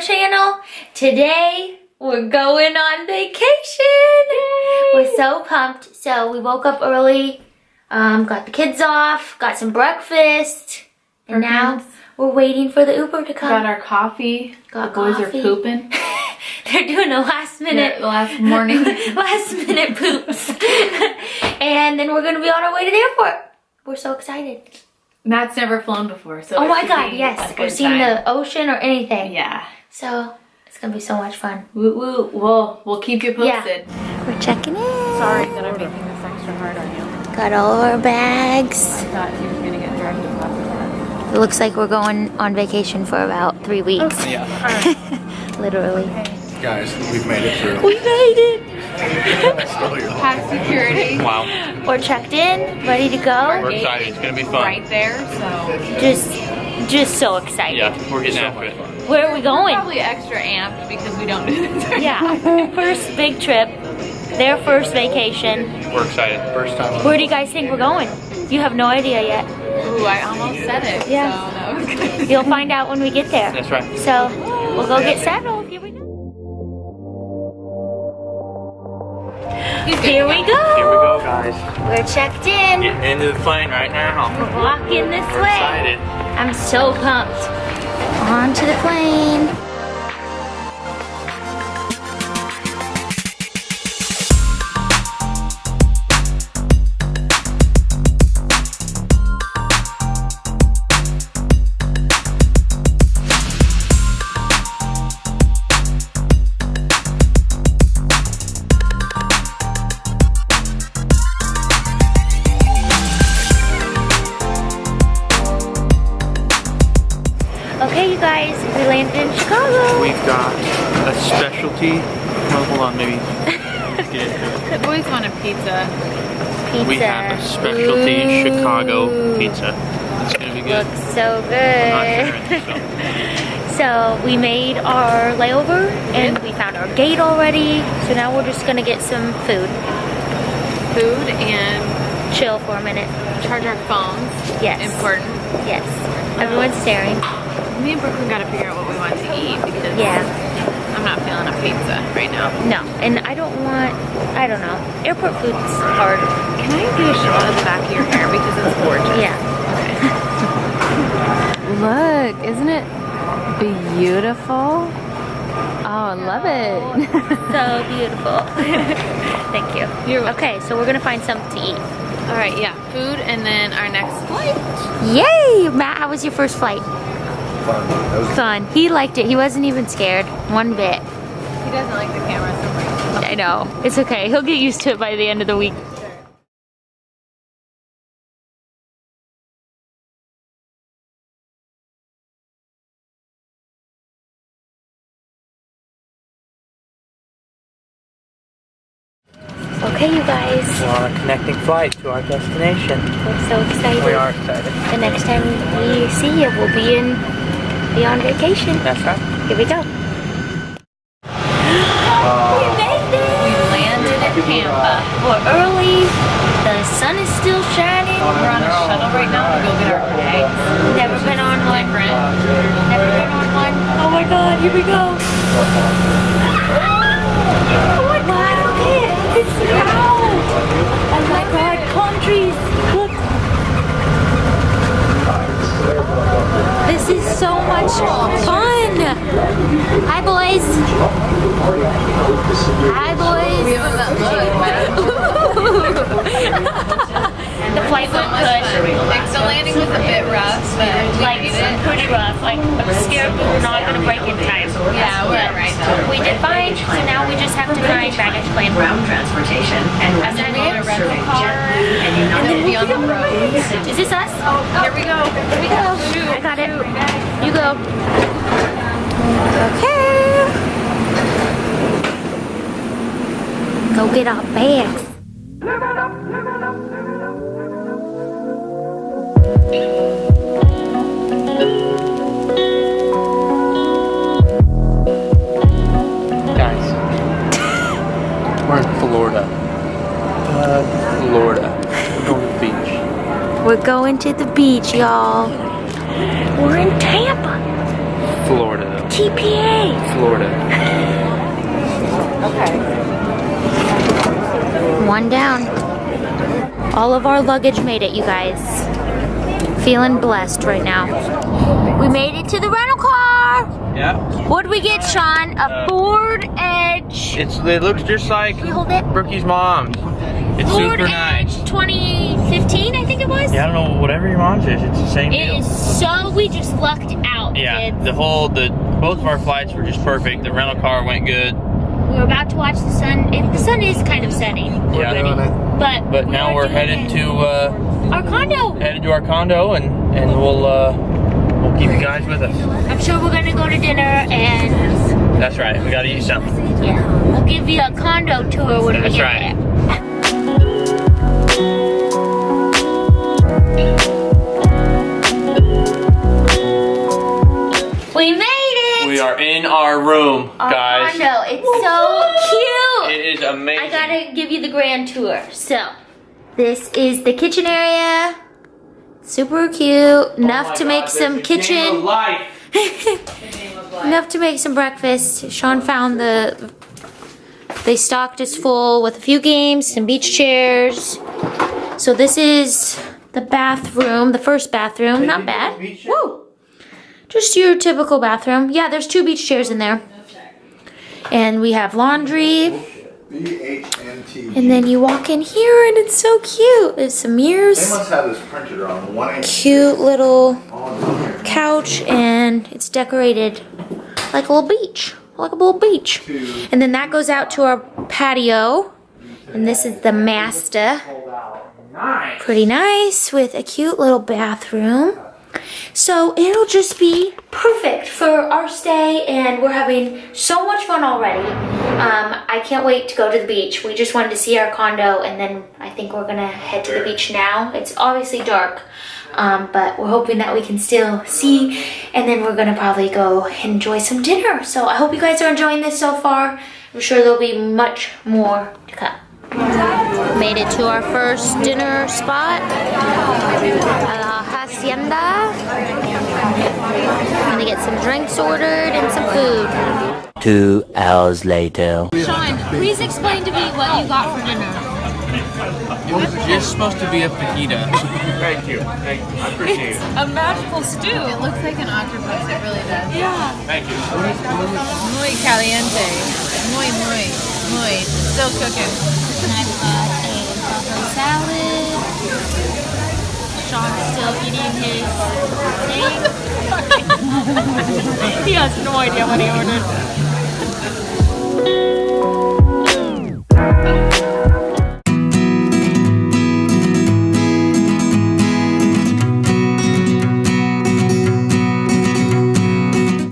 channel. Today we're going on vacation. Yay. We're so pumped. So we woke up early, got the kids off, got some breakfast, and now we're waiting for the Uber to come. Got our coffee. The boys are pooping. They're doing a last minute last morning poops. And then we're gonna be on our way to the airport. We're so excited. Matt's never flown before, so oh my god, yes. Or seen the ocean or anything. Yeah. So it's gonna be so much fun. Woo woo. We'll keep you posted. Yeah. We're checking in. Sorry that I'm making this extra hard on you. Got all of our bags. I thought he was gonna get direct deposit. It looks like we're going on vacation for about 3 weeks. Okay. Yeah. Literally. Okay. Guys, we've made it through. We made it! Past security. Wow. We're checked in, ready to go. We're excited. It's gonna be fun. Right there, so. Just so excited. Yeah, we're getting after it. Where are we going? Probably extra amped because we don't do this right Yeah. First big trip. Their first vacation. We're excited. First time. Where do you guys think we're going? You have no idea yet. Ooh, I almost said it. Yeah. So that was good. You'll find out when we get there. That's right. So we'll go get settled. Here we go. Here we go. Here we go, guys. We're checked in. Getting into the plane right now. We're walking this We're way. excited. I'm so pumped. On to the plane. Okay, you guys, we landed in Chicago. We've got a specialty. Well, hold on, maybe. Let's get into it. The boys want a pizza. Pizza. We have a specialty Ooh. Chicago pizza. It's gonna be good. Looks so Not good. sharing, So we made our layover and we found our gate already. So now we're just gonna get some food. Food and Chill for a minute. charge our phones. Yes. Important. Yes. Everyone's staring. Me and Brooke gotta figure out what we want to eat because Yeah. I'm not feeling a pizza right now. No. And I don't know. Airport food's hard. Can I do a shot of the back of your hair because it's gorgeous? Yeah. Look, isn't it beautiful? Oh, I love it. So beautiful. Thank you. You're welcome. Okay, so we're gonna find something to eat. All right, yeah, food and then our next flight. Yay! Matt, how was your first flight? Fun. That was Fun. He liked it. He wasn't even scared. One bit. He doesn't like the camera so much. I know. It's okay. He'll get used to it by the end of the week. Okay, you guys. We're on a connecting flight to our destination. We're so excited. We are excited. The next time we see you, we'll be on vacation. That's right. Here we go. We made it! We landed at Tampa. We're early. The sun is still shining. We're on a shuttle right now to go get our bags. Never been on one. Different. Never been on one. Oh my god, here we go. Oh my god, look at it. It's out. Oh my god, palm trees. Look. This is so much fun. Hi, boys. Hi, boys. We haven't met The flight went good. The landing was a bit rough, but Like, pretty rough. Like, I'm scared we were not going to break in time. yeah, we're alright though. We did fine, so now we just have to find baggage claim. Ground transportation and And then a rental serving car. and you And then Be on the road. Is this us? Here we go. Here we go. I got it. You go. Okay. Go get our bags. Guys, we're in Florida. Florida. We're going to the beach. We're going to the beach, y'all. We're in Tampa. Florida, though. TPA. Florida. One down. All of our luggage made it, you guys. Feeling blessed right now. We made it to the rental car. Yeah. What did we get, Sean? A Ford Edge. It looks just like Can you hold it? Brookie's mom's. It's Ford super Edge nice. 2015, I think it was. Yeah, I don't know, whatever your mom says, it's the same It deal. is so, we just lucked out, Yeah, kids. both of our flights were just perfect. The rental car went good. We were about to watch the sun. The sun is kind of setting Yeah. already. But Now are we're doing headed it. to Our condo. our condo, and we'll keep you guys with us. I'm sure we're gonna go to dinner and That's right. We gotta eat something. yeah, we'll give you a condo tour when we That's get right. there. We made it! We are in our room, Our guys. condo. It's so cute! It is amazing. I gotta give you the grand tour. So, this is the kitchen area. Super cute. Enough to make some kitchen. Enough to make some breakfast. Sean found they stocked us full with a few games, some beach chairs. So this is the bathroom, the first bathroom. Not bad. Woo! Just your typical bathroom. Yeah, there's 2 beach chairs in there. And we have laundry. BHNT. And then you walk in here and it's so cute. There's some They mirrors. must have this printed on 1/8 Cute little on here. couch, and it's decorated like a little beach. Like a little beach. And then that goes out to our patio. And this is the master. Pretty nice with a cute little bathroom. So it'll just be perfect for our stay, and we're having so much fun already. I can't wait to go to the beach. We just wanted to see our condo, and then I think we're gonna head to the beach now. It's obviously dark, but we're hoping that we can still see, and then we're gonna probably go enjoy some dinner. So I hope you guys are enjoying this so far. I'm sure there'll be much more to come. Made it to our first dinner spot, La Hacienda. Gonna get some drinks ordered and some food. 2 hours later. Sean, please explain to me what you got for dinner. It was just supposed to be a fajita. Thank you. I appreciate it. A magical stew. It looks like an octopus. It really does. Yeah. Thank you. Muy caliente. Muy. Still cooking. And I've got a taco salad. Sean's still eating his thing. He has no idea what he ordered.